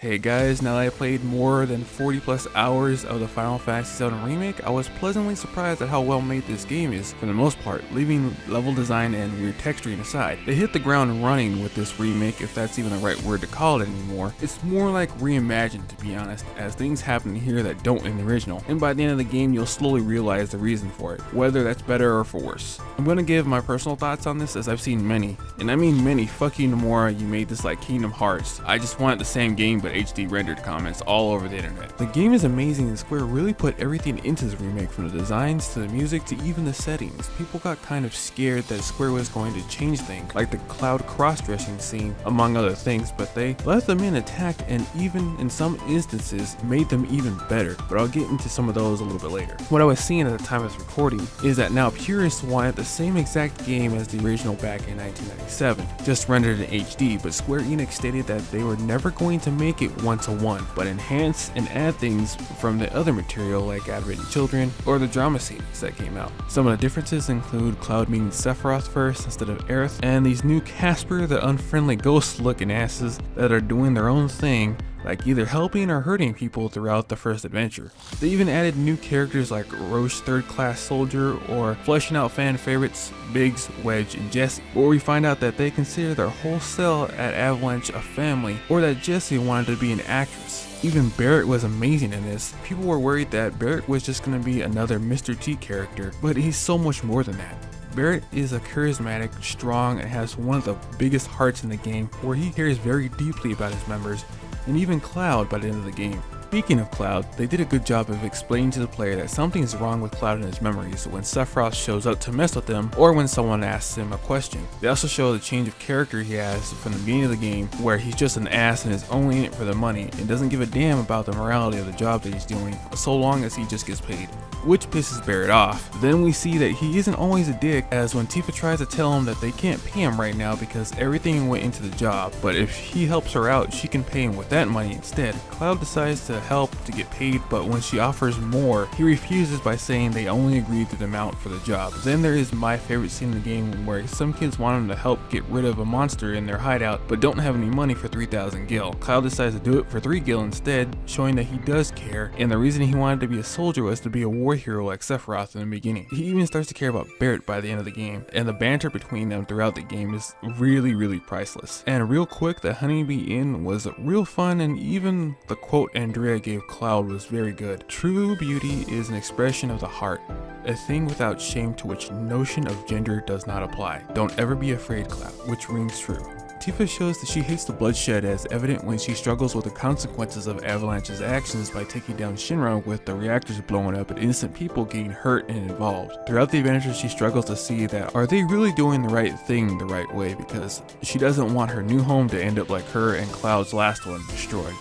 Hey guys, now that I played more than 40 plus hours of the Final Fantasy VII Remake, I was pleasantly surprised at how well made this game is for the most part, leaving level design and weird texturing aside. They hit the ground running with this remake, if that's even the right word to call it anymore. It's more like reimagined, to be honest, as things happen here that don't in the original, and by the end of the game you'll slowly realize the reason for it, whether that's better or for worse. I'm gonna give my personal thoughts on this as I've seen many, and I mean many, fuck you Nomura, you made this like Kingdom Hearts. I just wanted the same game but HD rendered comments all over the internet. The game is amazing and Square really put everything into this remake, from the designs to the music to even the settings. People got kind of scared that Square was going to change things, like the Cloud cross-dressing scene among other things, but they left them intact and even in some instances made them even better, but I'll get into some of those a little bit later. What I was seeing at the time of this recording is that now purists wanted the same exact game as the original back in 1997, just rendered in HD, but Square Enix stated that they were never going to make it one-to-one, but enhance and add things from the other material like Advent Children or the drama scenes that came out. Some of the differences include Cloud meeting Sephiroth first instead of Aerith, and these new Casper the unfriendly ghost looking asses that are doing their own thing, like either helping or hurting people throughout the first adventure. They even added new characters like Roche Third Class Soldier, or fleshing out fan favorites Biggs, Wedge, and Jessie, where we find out that they consider their whole cell at Avalanche a family, or that Jessie wanted to be an actress. Even Barrett was amazing in this. People were worried that Barrett was just going to be another Mr. T character, but he's so much more than that. Barrett is a charismatic, strong, and has one of the biggest hearts in the game, where he cares very deeply about his members, and even Cloud by the end of the game. Speaking of Cloud, they did a good job of explaining to the player that something is wrong with Cloud and his memories when Sephiroth shows up to mess with them or when someone asks him a question. They also show the change of character he has from the beginning of the game, where he's just an ass and is only in it for the money and doesn't give a damn about the morality of the job that he's doing so long as he just gets paid, which pisses Barrett off. Then we see that he isn't always a dick, as when Tifa tries to tell him that they can't pay him right now because everything went into the job, but if he helps her out she can pay him with that money instead. Cloud decides to help to get paid, but when she offers more, he refuses by saying they only agreed to the amount for the job. Then there is my favorite scene in the game, where some kids want him to help get rid of a monster in their hideout but don't have any money for 3,000 gil. Cloud decides to do it for 3 gil instead, showing that he does care, and the reason he wanted to be a soldier was to be a war hero like Sephiroth in the beginning. He even starts to care about Barrett by the end of the game, and the banter between them throughout the game is really priceless. And real quick, the Honeybee Inn was real fun, and even the quote Andrea gave Cloud was very good. True beauty is an expression of the heart, a thing without shame to which notion of gender does not apply. Don't ever be afraid, Cloud, which rings true. Tifa shows that she hates the bloodshed, as evident when she struggles with the consequences of Avalanche's actions by taking down Shinra with the reactors blowing up and innocent people getting hurt and involved. Throughout the adventure she struggles to see that are they really doing the right thing the right way, because she doesn't want her new home to end up like her and Cloud's last one, destroyed.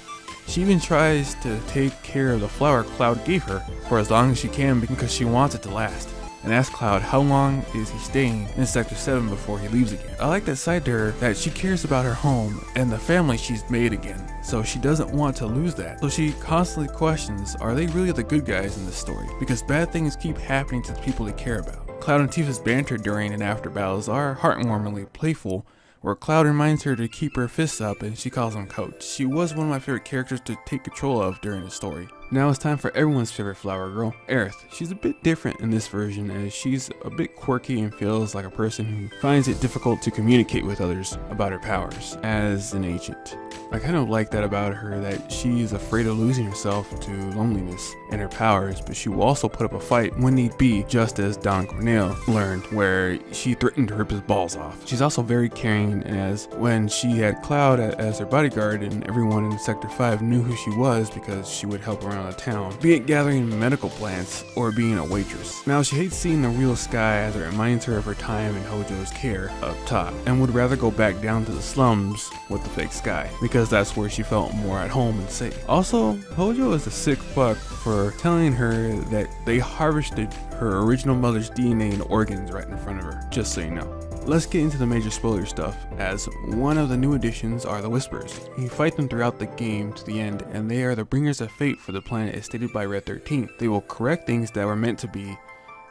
She even tries to take care of the flower Cloud gave her for as long as she can because she wants it to last, and asks Cloud how long is he staying in Sector 7 before he leaves again. I like that side to her, that she cares about her home and the family she's made again, so she doesn't want to lose that. So she constantly questions, are they really the good guys in this story? Because bad things keep happening to the people they care about. Cloud and Tifa's banter during and after battles are heartwarmingly playful, where Cloud reminds her to keep her fists up and she calls him Coach. She was one of my favorite characters to take control of during the story. Now it's time for everyone's favorite flower girl, Aerith. She's a bit different in this version, as she's a bit quirky and feels like a person who finds it difficult to communicate with others about her powers as an agent. I kind of like that about her, that she's afraid of losing herself to loneliness and her powers, but she will also put up a fight when need be, just as Don Cornell learned, where she threatened to rip his balls off. She's also very caring, as when she had Cloud as her bodyguard and everyone in Sector 5 knew who she was because she would help around the town, be it gathering medical plants or being a waitress. Now she hates seeing the real sky, as it reminds her of her time in Hojo's care up top, and would rather go back down to the slums with the fake sky, because that's where she felt more at home and safe. Also, Hojo is a sick fuck for telling her that they harvested her original mother's DNA and organs right in front of her, just so you know. Let's get into the major spoiler stuff, as one of the new additions are the Whispers. You fight them throughout the game to the end, and they are the bringers of fate for the planet as stated by Red 13. They will correct things that were meant to be,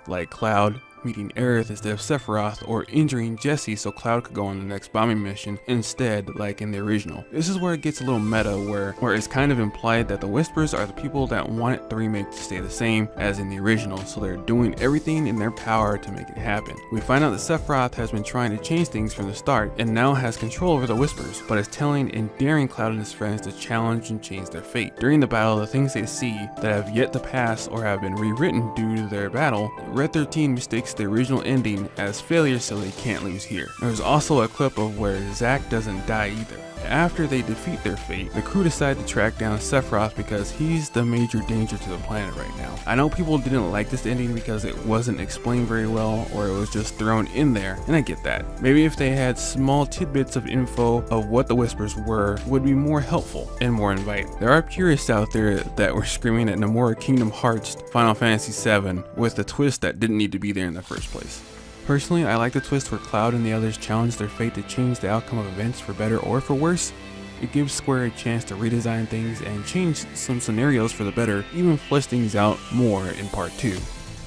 like Cloud meeting Aerith instead of Sephiroth, or injuring Jesse so Cloud could go on the next bombing mission instead, like in the original. This is where it gets a little meta, where it's kind of implied that the Whispers are the people that wanted the remake to stay the same as in the original, so they're doing everything in their power to make it happen. We find out that Sephiroth has been trying to change things from the start and now has control over the Whispers, but is telling and daring Cloud and his friends to challenge and change their fate. During the battle, the things they see that have yet to pass or have been rewritten due to their battle, Red 13 mistakes the original ending as failure so they can't lose here. There's also a clip of where Zack doesn't die either. After they defeat their fate, the crew decide to track down Sephiroth because he's the major danger to the planet right now. I know people didn't like this ending because it wasn't explained very well, or it was just thrown in there, and I get that. Maybe if they had small tidbits of info of what the Whispers were, would be more helpful and more inviting. There are purists out there that were screaming at Nomura Kingdom Hearts Final Fantasy VII with a twist that didn't need to be there in the first place. Personally, I like the twist where Cloud and the others challenge their fate to change the outcome of events for better or for worse. It gives Square a chance to redesign things and change some scenarios for the better, even flesh things out more in part 2.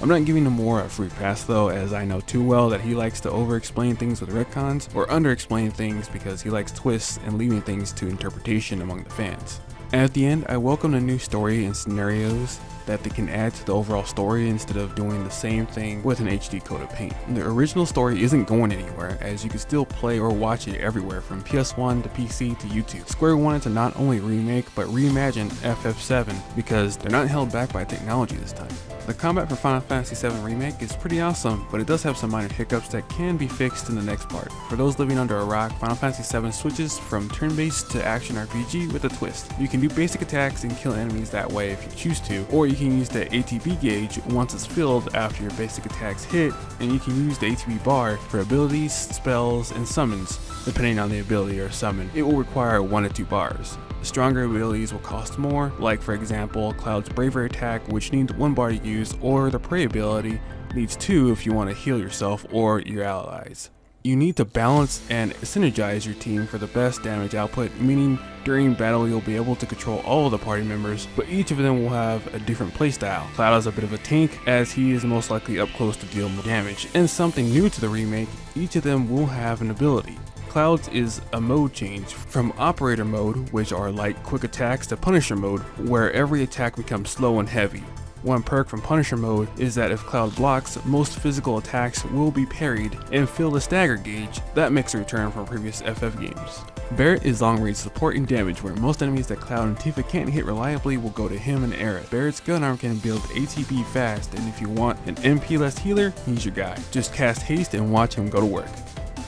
I'm not giving Nomura a free pass though, as I know too well that he likes to over-explain things with retcons or under-explain things because he likes twists and leaving things to interpretation among the fans. At the end, I welcome a new story and scenarios that they can add to the overall story instead of doing the same thing with an HD coat of paint. The original story isn't going anywhere, as you can still play or watch it everywhere from PS1 to PC to YouTube. Square wanted to not only remake but reimagine FF7 because they're not held back by technology this time. The combat for Final Fantasy VII Remake is pretty awesome, but it does have some minor hiccups that can be fixed in the next part. For those living under a rock, Final Fantasy VII switches from turn-based to action RPG with a twist. You can do basic attacks and kill enemies that way if you choose to, or you can use the ATB gauge once it's filled after your basic attacks hit, and you can use the ATB bar for abilities, spells, and summons. Depending on the ability or summon, it will require 1 to 2 bars. Stronger abilities will cost more, like for example Cloud's Bravery attack, which needs 1 bar to use, or the Prey ability needs 2 if you want to heal yourself or your allies. You need to balance and synergize your team for the best damage output, meaning during battle you'll be able to control all of the party members, but each of them will have a different playstyle. Cloud is a bit of a tank, as he is most likely up close to deal more damage, and something new to the remake, each of them will have an ability. Cloud's is a mode change from operator mode, which are like quick attacks, to Punisher mode, where every attack becomes slow and heavy. One perk from Punisher mode is that if Cloud blocks, most physical attacks will be parried and fill the stagger gauge. That makes a return from previous FF games. Barret is long range support and damage, where most enemies that Cloud and Tifa can't hit reliably will go to him and Aerith. Barret's gun arm can build ATB fast, and if you want an MP less healer, he's your guy. Just cast haste and watch him go to work.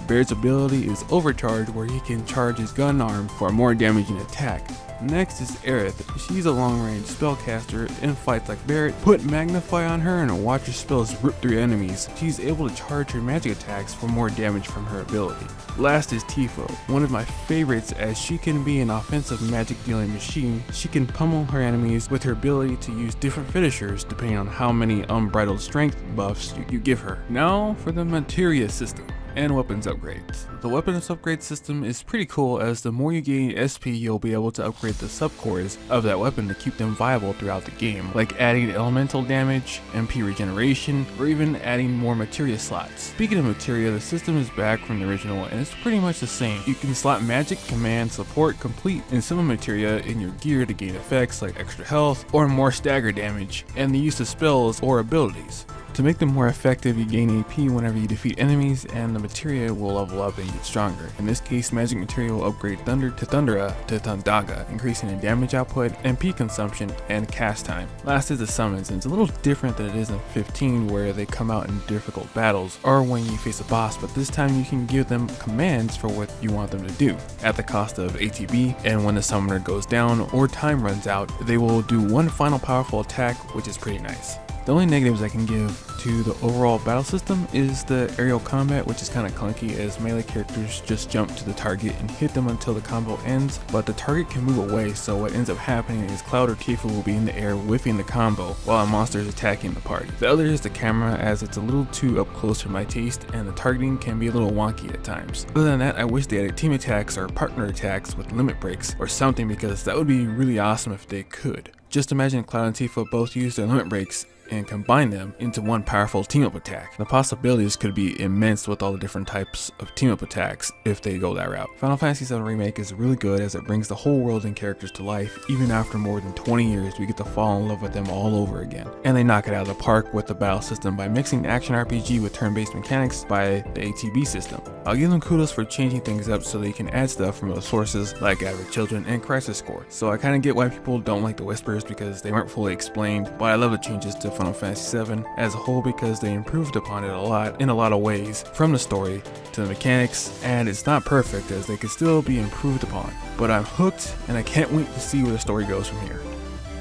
Barret's ability is Overcharge, where he can charge his gun arm for a more damaging attack. Next is Aerith. She's a long-range spellcaster and fights like Barret. Put Magnify on her and watch her spells rip through enemies. She's able to charge her magic attacks for more damage from her ability. Last is Tifa, one of my favorites, as she can be an offensive magic dealing machine. She can pummel her enemies with her ability to use different finishers depending on how many unbridled strength buffs you give her. Now for the materia system and weapons upgrades. The weapons upgrade system is pretty cool, as the more you gain SP, you'll be able to upgrade the subcores of that weapon to keep them viable throughout the game, like adding elemental damage, MP regeneration, or even adding more materia slots. Speaking of materia, the system is back from the original and it's pretty much the same. You can slot magic, command, support, complete, and summon materia in your gear to gain effects like extra health or more stagger damage, and the use of spells or abilities. To make them more effective, you gain AP whenever you defeat enemies, and the materia will level up and get stronger. In this case, magic materia will upgrade Thunder to Thundera to Thundaga, increasing in damage output, MP consumption, and cast time. Last is the summons, and it's a little different than it is in 15, where they come out in difficult battles or when you face a boss, but this time you can give them commands for what you want them to do at the cost of ATB, and when the summoner goes down or time runs out, they will do one final powerful attack, which is pretty nice. The only negatives I can give to the overall battle system is the aerial combat, which is kind of clunky, as melee characters just jump to the target and hit them until the combo ends, but the target can move away, so what ends up happening is Cloud or Tifa will be in the air whiffing the combo while a monster is attacking the party. The other is the camera, as it's a little too up close for my taste and the targeting can be a little wonky at times. Other than that, I wish they added team attacks or partner attacks with limit breaks or something, because that would be really awesome if they could. Just imagine Cloud and Tifa both use their limit breaks and combine them into one powerful team-up attack. The possibilities could be immense with all the different types of team-up attacks if they go that route. Final Fantasy VII Remake is really good as it brings the whole world and characters to life. Even after more than 20 years, we get to fall in love with them all over again. And they knock it out of the park with the battle system by mixing action RPG with turn-based mechanics by the ATB system. I'll give them kudos for changing things up so they can add stuff from other sources like Average Children and Crisis Core. So I kind of get why people don't like the whispers because they weren't fully explained, but I love the changes to Final Fantasy VII as a whole because they improved upon it a lot in a lot of ways, from the story to the mechanics, and it's not perfect as they could still be improved upon. But I'm hooked and I can't wait to see where the story goes from here.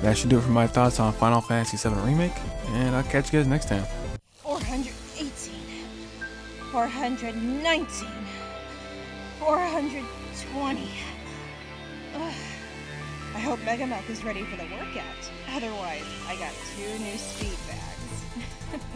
That should do it for my thoughts on Final Fantasy VII Remake, and I'll catch you guys next time. 418, 419, 420. Ugh. I hope Megamouth is ready for the workout. Otherwise, I got 2 new speed bags.